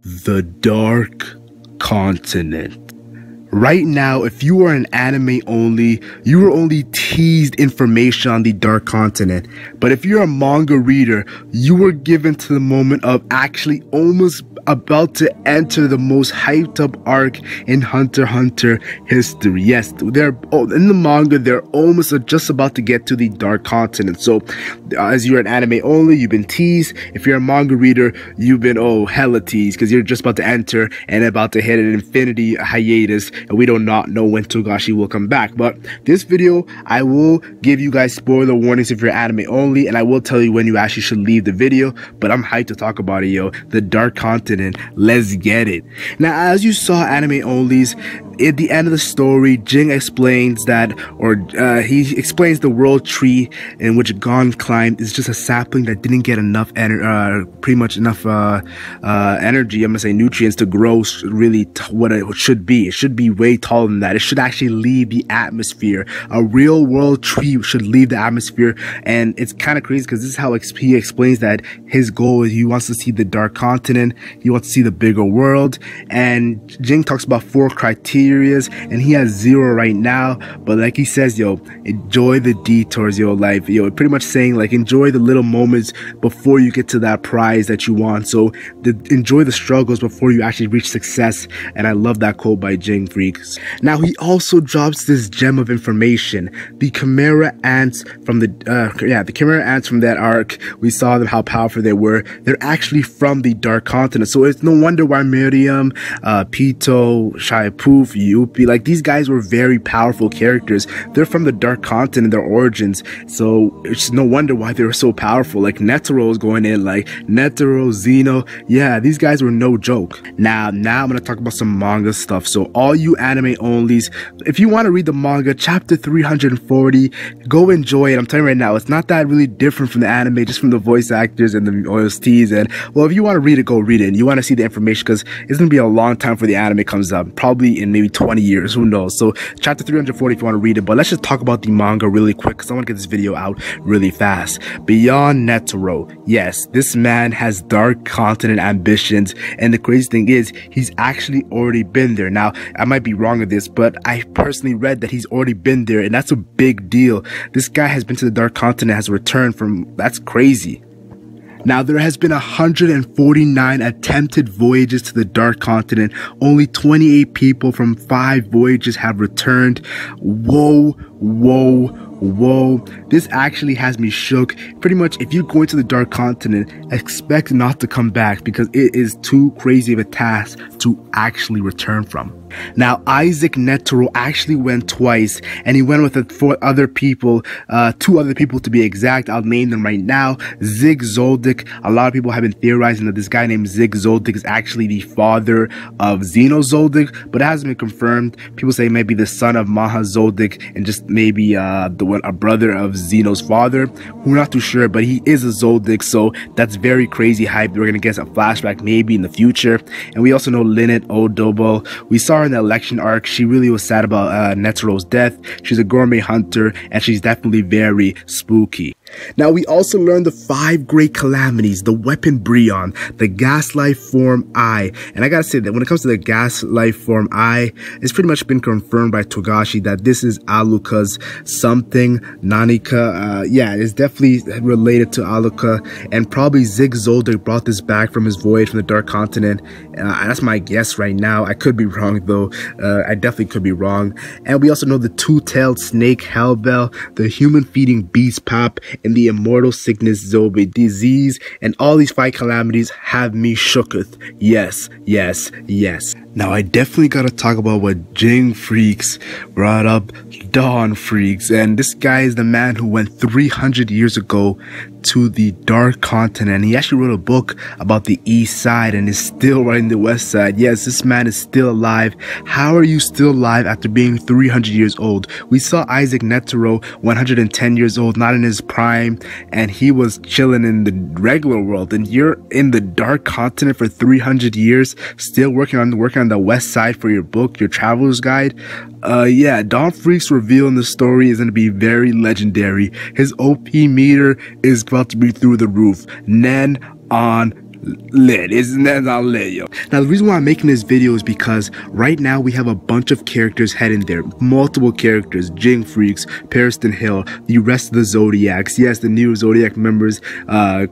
The Dark Continent. Right now, if you are an anime only, you are only teased information on the Dark Continent. But if you're a manga reader, you were given to the moment of actually almost about to enter the most hyped up arc in Hunter x Hunter history. Yes, they're in the manga, they're almost just about to get to the Dark Continent. So as you're an anime only, you've been teased. If you're a manga reader, you've been hella teased, because you're just about to enter and about to hit an infinity hiatus, and we do not know when Togashi will come back. But this video, I will give you guys spoiler warnings if you're anime only, and I will tell you when you actually should leave the video. But I'm hyped to talk about it, yo. The Dark Continent. Let's get it. Now, as you saw anime onlys, at the end of the story, Ging explains that, he explains the world tree in which Gon climbed is just a sapling that didn't get enough energy, I'm gonna say nutrients to grow really what it should be. It should be way taller than that. It should actually leave the atmosphere. A real world tree should leave the atmosphere, and it's kind of crazy because this is how he explains that his goal is he wants to see the Dark Continent, he wants to see the bigger world, and Ging talks about 4 criteria. And he has 0 right now, but like he says, yo, enjoy the detours, yo, life, yo, pretty much saying like enjoy the little moments before you get to that prize that you want. So enjoy the struggles before you actually reach success. And I love that quote by Ging freaks. Now he also drops this gem of information: the Chimera Ants from the Chimera Ants from that arc. We saw them, how powerful they were. They're actually from the Dark Continent, so it's no wonder why Miriam, Pito, Shai Poof, Yuppie, like these guys were very powerful characters. They're from the Dark Continent, their origins, so it's no wonder why they were so powerful. Like Netero was going in, like Netero, Zeno, yeah, these guys were no joke. Now I'm gonna talk about some manga stuff. So all you anime onlys, if you want to read the manga, chapter 340, go enjoy it. I'm telling you right now, it's not that really different from the anime, just from the voice actors and the OSTs. And well, if you want to read it, go read it, and you want to see the information, because it's gonna be a long time for the anime comes up, probably in maybe 20 years, who knows. So chapter 340 if you want to read it, but let's just talk about the manga really quick, because I want to get this video out really fast. Beyond Netero, yes, this man has Dark Continent ambitions, and the crazy thing is he's actually already been there. Now I might be wrong with this, but I personally read that he's already been there, and that's a big deal. This guy has been to the Dark Continent, has returned from, that's crazy. Now, there has been 149 attempted voyages to the Dark Continent. Only 28 people from 5 voyages have returned. Whoa, whoa, whoa. This actually has me shook. Pretty much, if you're going to the Dark Continent, expect not to come back, because it is too crazy of a task to actually return from. Now, Isaac Netero actually went twice, and he went with 4 other people, 2 other people to be exact. I'll name them right now. Ziggs. A lot of people have been theorizing that this guy named Ziggs is actually the father of Zeno Zoldyck, but it hasn't been confirmed. People say maybe the son of Maha Zoldyck, and just maybe a brother of Zeno's father. We're not too sure, but he is a Zoldyck, so that's very crazy hype. We're gonna get a flashback maybe in the future. And we also know Lynette Odobo. We saw her in the election arc. She really was sad about Netero's death. She's a gourmet hunter, and she's definitely very spooky. Now, we also learned the 5 great calamities: the weapon Bryon, the gas life form I. And I gotta say that when it comes to the gas life form I, it's pretty much been confirmed by Togashi that this is Aluka's something, Nanika. Yeah, it's definitely related to Aluka, and probably Ziggs brought this back from his voyage from the Dark Continent. That's my guess right now. I could be wrong though. I definitely could be wrong. And we also know the 2-tailed snake Hellbell, the human feeding beast Pop, and the immortal sickness Zobe disease. And all these 5 calamities have me shooketh. Yes, yes, yes. Now, I definitely gotta talk about what Ging freaks brought up, Dawn freaks, and this guy is the man who went 300 years ago to the Dark Continent. He actually wrote a book about the East Side and is still writing the West Side. Yes, this man is still alive. How are you still alive after being 300 years old? We saw Isaac Netero 110 years old, not in his prime, and he was chilling in the regular world, and you're in the Dark Continent for 300 years, still working on the West Side for your book, your traveler's guide. Yeah, Dawn Freak's reveal in the story is going to be very legendary. His OP meter is about to be through the roof. Nen on lit. Isn't that not lit, yo? Now, the reason why I'm making this video is because right now we have a bunch of characters heading there. Multiple characters, Ging Freaks, Pariston Hill, the rest of the Zodiacs. Yes, the new Zodiac members.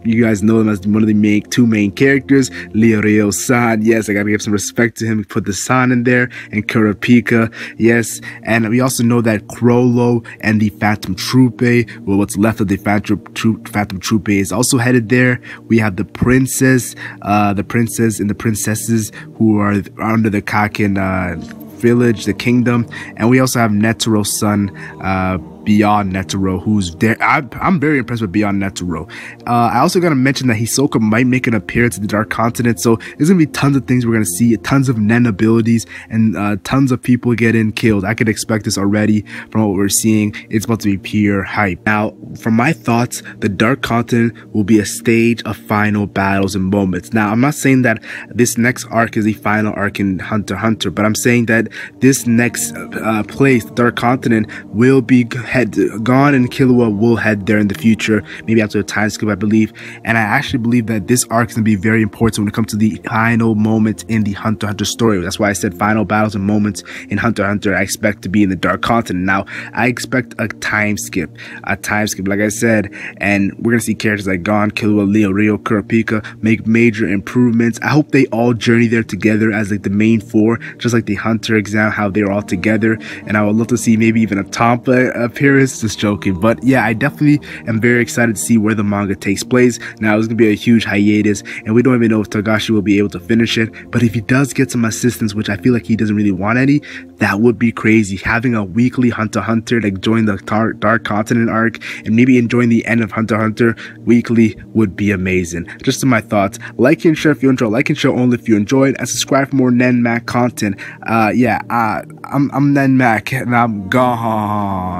You guys know them as one of the two main characters. Leorio-san. Yes, I gotta give some respect to him. Put the San in there. And Kurapika. Yes. And we also know that Crollo and the Phantom Troupe, well, what's left of the Phantom Troupe is also headed there. We have the princess and the princesses who are under the Kaken village, the kingdom, and we also have Netero's son, Beyond Netero, who's there. I'm very impressed with Beyond Netero. I also gotta mention that Hisoka might make an appearance in the Dark Continent, so there's gonna be tons of things we're gonna see, tons of Nen abilities, and tons of people getting killed. I could expect this already from what we're seeing. It's about to be pure hype. Now, from my thoughts, the Dark Continent will be a stage of final battles and moments. Now, I'm not saying that this next arc is the final arc in Hunter x Hunter, but I'm saying that this next place, the Dark Continent, will be Gon and Killua will head there in the future, maybe after a time skip, I believe. And I actually believe that this arc is going to be very important when it comes to the final moments in the Hunter x Hunter story. That's why I said final battles and moments in Hunter x Hunter I expect to be in the Dark Continent. Now, I expect a time skip, like I said, and we're going to see characters like Gon, Killua, Leorio, Kurapika make major improvements. I hope they all journey there together as like the main four, just like the Hunter exam, how they're all together. And I would love to see maybe even a Tompa appearance. Just joking, but yeah, I definitely am very excited to see where the manga takes place. Now, it's gonna be a huge hiatus, and we don't even know if Togashi will be able to finish it, but if he does get some assistance, which I feel like he doesn't really want any, that would be crazy. Having a weekly Hunter x Hunter, like join the Dark Continent arc, and maybe enjoying the end of Hunter x Hunter weekly would be amazing. Just my thoughts. Like and share if you enjoy, like and share only if you enjoyed, and subscribe for more NenMac content. I'm NenMac, and I'm gone.